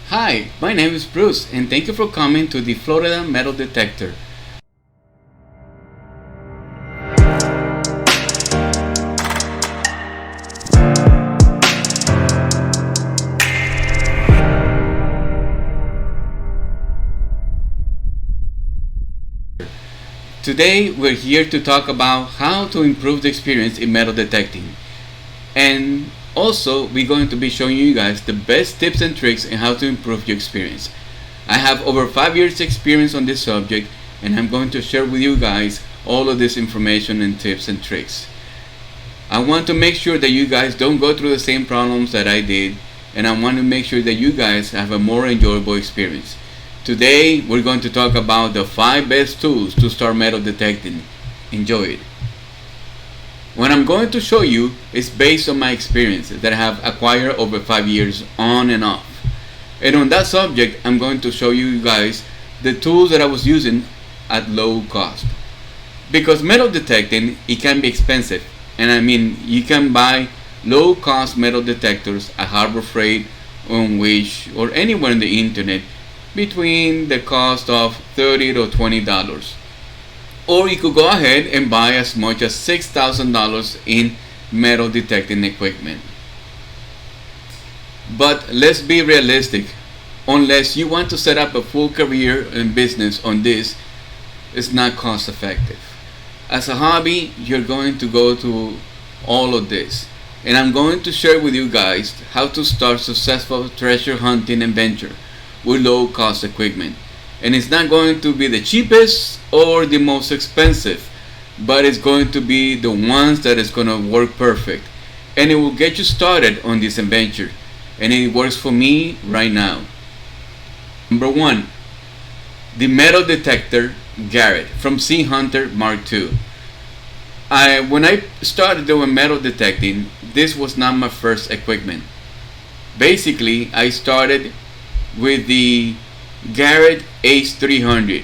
Hi, my name is Bruce and thank you for coming to the Florida Metal Detector. Today we're here to talk about how to improve the experience in metal detecting. And also we're going to be showing you guys the best tips and tricks in how to improve your experience. I have over 5 years experience on this subject and I'm going to share with you guys all of this information and tips and tricks. I want to make sure that you guys don't go through the same problems that I did, and I want to make sure that you guys have a more enjoyable experience. Today we're going to talk about the 5 best tools to start metal detecting. Enjoy it. What I'm going to show you is based on my experience that I have acquired over 5 years on and off. And on that subject, I'm going to show you guys the tools that I was using at low cost. Because metal detecting, it can be expensive. And I mean, you can buy low cost metal detectors at Harbor Freight, on Wish, or anywhere on the internet between the cost of $30 to $20. Or you could go ahead and buy as much as $6,000 in metal detecting equipment. But let's be realistic. Unless you want to set up a full career and business on this, it's not cost effective. As a hobby, you're going to go to all of this. And I'm going to share with you guys how to start successful treasure hunting adventure with low cost equipment. And it's not going to be the cheapest or the most expensive, but it's going to be the ones that is going to work perfect. And it will get you started on this adventure. And it works for me right now. Number 1, the metal detector Garrett from Sea Hunter Mark II. When I started doing metal detecting, this was not my first equipment. Basically, I started with the Garret Ace 300.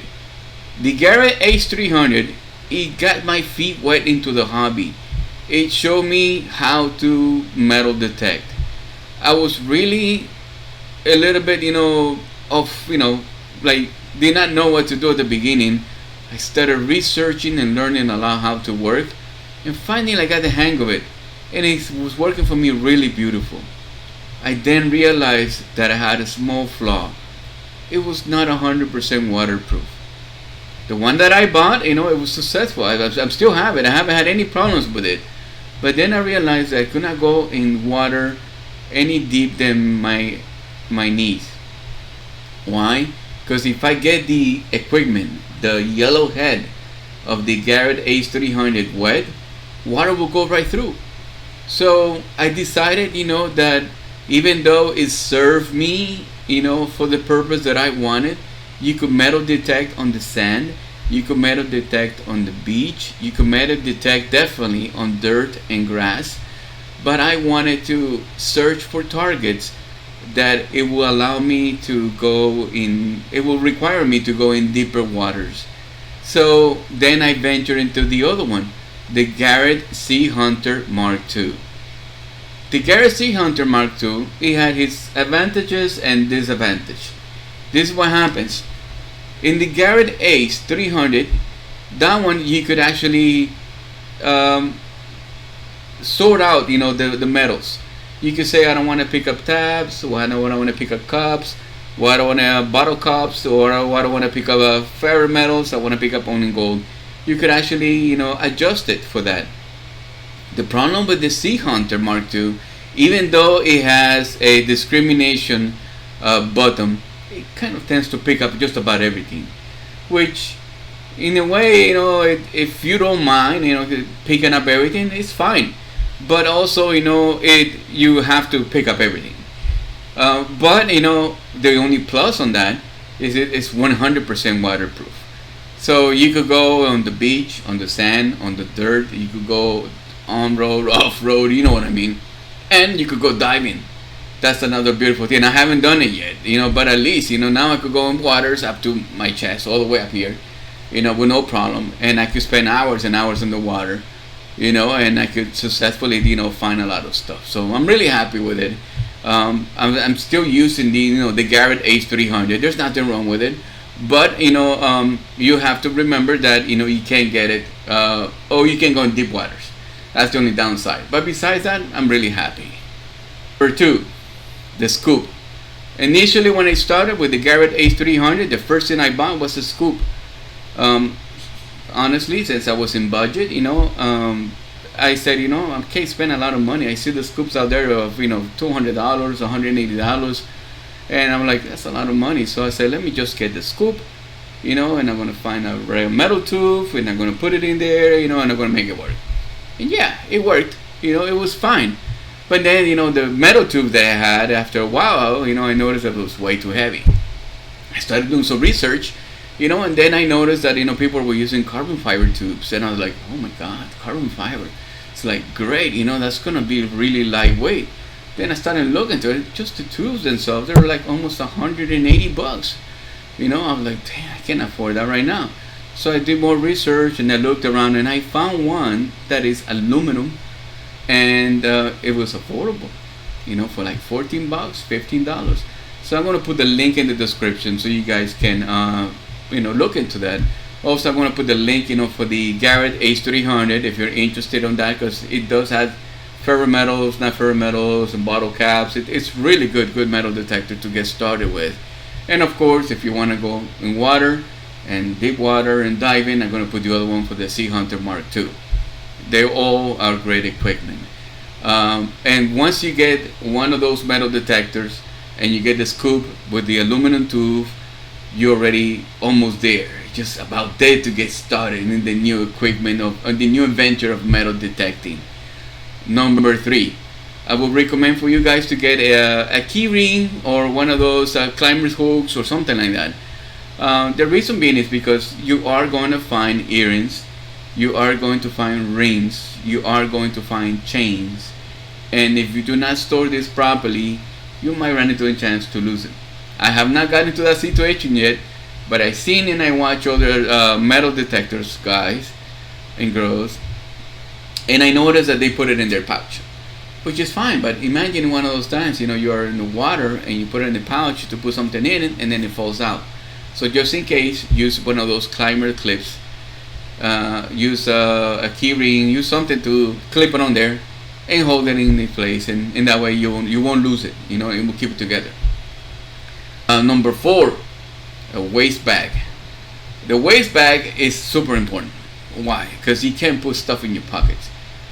The Garret Ace 300, it got my feet wet into the hobby. It showed me how to metal detect. I was really a little bit, like did not know what to do at the beginning. I started researching and learning a lot how to work, and finally I got the hang of it, and it was working for me really beautiful. I then realized that I had a small flaw. It was not 100% waterproof. The one that I bought, it was successful. I'm still have it. I haven't had any problems with it. But then I realized that I could not go in water any deep than my knees. Why? Because if I get the equipment, the yellow head of the Garret Ace 300 wet, water will go right through. So I decided, that even though it served me, for the purpose that I wanted, you could metal detect on the sand, you could metal detect on the beach, you could metal detect definitely on dirt and grass, but I wanted to search for targets that it will allow me to go in, it will require me to go in deeper waters. So then I ventured into the other one, the Garret Sea Hunter Mark II. The Garret Sea Hunter Mark II, it had its advantages and disadvantages. This is what happens. In the Garret Ace 300, that one you could actually sort out, the metals. You could say I don't want to pick up tabs, or I don't want to pick up cups, or I don't want to bottle cups, or I don't want to pick up ferrous metals. I want to pick up only gold. You could actually, adjust it for that. The problem with the Sea Hunter Mark II, even though it has a discrimination button, it kind of tends to pick up just about everything. Which, in a way, if you don't mind, picking up everything, it's fine. But also, you have to pick up everything. But the only plus on that is it's 100% waterproof. So you could go on the beach, on the sand, on the dirt. You could go on road, off road. You know what I mean. And you could go diving. That's another beautiful thing. I haven't done it yet, but at least now I could go in waters up to my chest, all the way up here, with no problem. And I could spend hours and hours in the water, and I could successfully, find a lot of stuff. So I'm really happy with it. I'm still using the Garret Ace 300. There's nothing wrong with it, but you have to remember that you can't get it, or you can go in deep waters. That's the only downside. But besides that, I'm really happy. Number two, the scoop. Initially, when I started with the Garret Ace 300, the first thing I bought was a scoop. Honestly, since I was in budget, I said, I can't spend a lot of money. I see the scoops out there of $200, $180, and I'm like, that's a lot of money. So I said, let me just get the scoop, and I'm gonna find a rare metal tube, and I'm gonna put it in there, and I'm gonna make it work. And yeah, it worked. It was fine. But then, the metal tube that I had, after a while, I noticed that it was way too heavy. I started doing some research, and then I noticed that, people were using carbon fiber tubes. And I was like, oh my God, carbon fiber. It's like, great, that's going to be really lightweight. Then I started looking into it. Just the tubes themselves, they were like almost $180. I was like, damn, I can't afford that right now. So I did more research, and I looked around, and I found one that is aluminum. And it was affordable, for like $14, $15. So I'm going to put the link in the description so you guys can, look into that. Also, I'm going to put the link, for the Garret Ace 300 if you're interested on that, because it does have ferrometals, not ferrometals, and bottle caps. It's really good metal detector to get started with. And of course, if you want to go in water and deep water and diving, I'm going to put the other one for the Sea Hunter Mark II. They all are great equipment. And once you get one of those metal detectors and you get the scoop with the aluminum tube, you're already almost there. Just about there to get started in the new equipment of the new adventure of metal detecting. Number three, I would recommend for you guys to get a key ring or one of those Climers hooks or something like that. The reason being is because you are going to find earrings, you are going to find rings, you are going to find chains, and if you do not store this properly, you might run into a chance to lose it. I have not gotten into that situation yet, but I've seen and I watch other metal detectors guys and girls, and I noticed that they put it in their pouch, which is fine. But imagine one of those times, you are in the water and you put it in the pouch to put something in it, and then it falls out. So just in case, use one of those Climber clips. Use a key ring, use something to clip it on there and hold it in place, and in that way you won't lose it. It will keep it together. Number four, a waist bag. The waist bag is super important. Why? Because you can't put stuff in your pockets.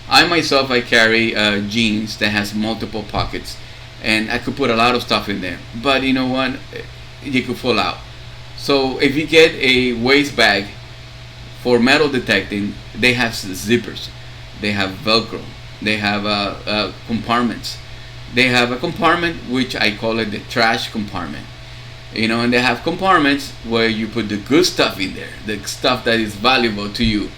I carry jeans that has multiple pockets, and I could put a lot of stuff in there, but you know what, you could fall out. So if you get a waist bag for metal detecting, they have zippers, they have Velcro, they have compartments. They have a compartment which I call it the trash compartment. And they have compartments where you put the good stuff in there, the stuff that is valuable to you.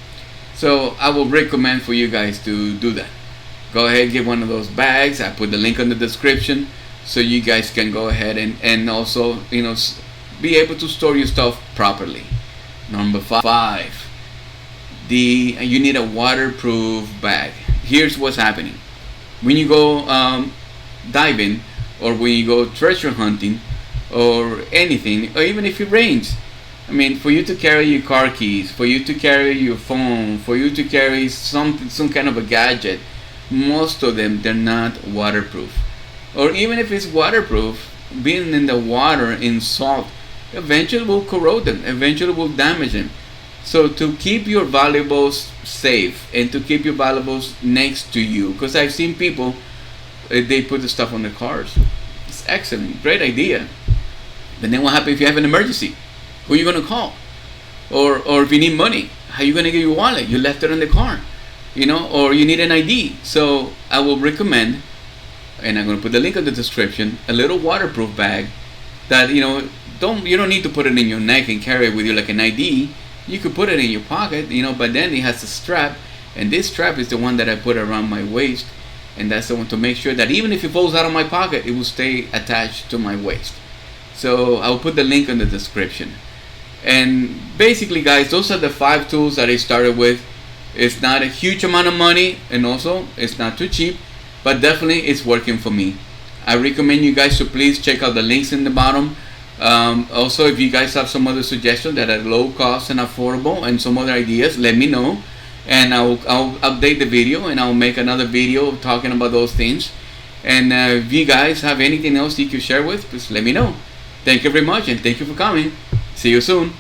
So I will recommend for you guys to do that. Go ahead, get one of those bags. I put the link in the description so you guys can go ahead and also be able to store your stuff properly. Number five, you need a waterproof bag. Here's what's happening. When you go diving, or when you go treasure hunting, or anything, or even if it rains, for you to carry your car keys, for you to carry your phone, for you to carry some kind of a gadget, most of them, they're not waterproof. Or even if it's waterproof, being in the water in salt eventually will corrode them, eventually will damage them. So to keep your valuables safe and to keep your valuables next to you, because I've seen people, they put the stuff on their cars. It's excellent, great idea. But then what happens if you have an emergency? Who are you going to call? Or if you need money, how are you going to get your wallet? You left it in the car, or you need an ID. So I will recommend, and I'm going to put the link in the description, a little waterproof bag that you don't need to put it in your neck and carry it with you like an ID. You could put it in your pocket, but then it has a strap, and this strap is the one that I put around my waist, and that's the one to make sure that even if it falls out of my pocket, it will stay attached to my waist. So I'll put the link in the description. And basically, guys, those are the 5 tools that I started with. It's not a huge amount of money, and also it's not too cheap, but definitely it's working for me. I recommend you guys to please check out the links in the bottom. Also, if you guys have some other suggestions that are low cost and affordable and some other ideas, let me know, and I'll update the video, and I'll make another video talking about those things. And if you guys have anything else you can share with, please let me know. Thank you very much, and thank you for coming. See you soon.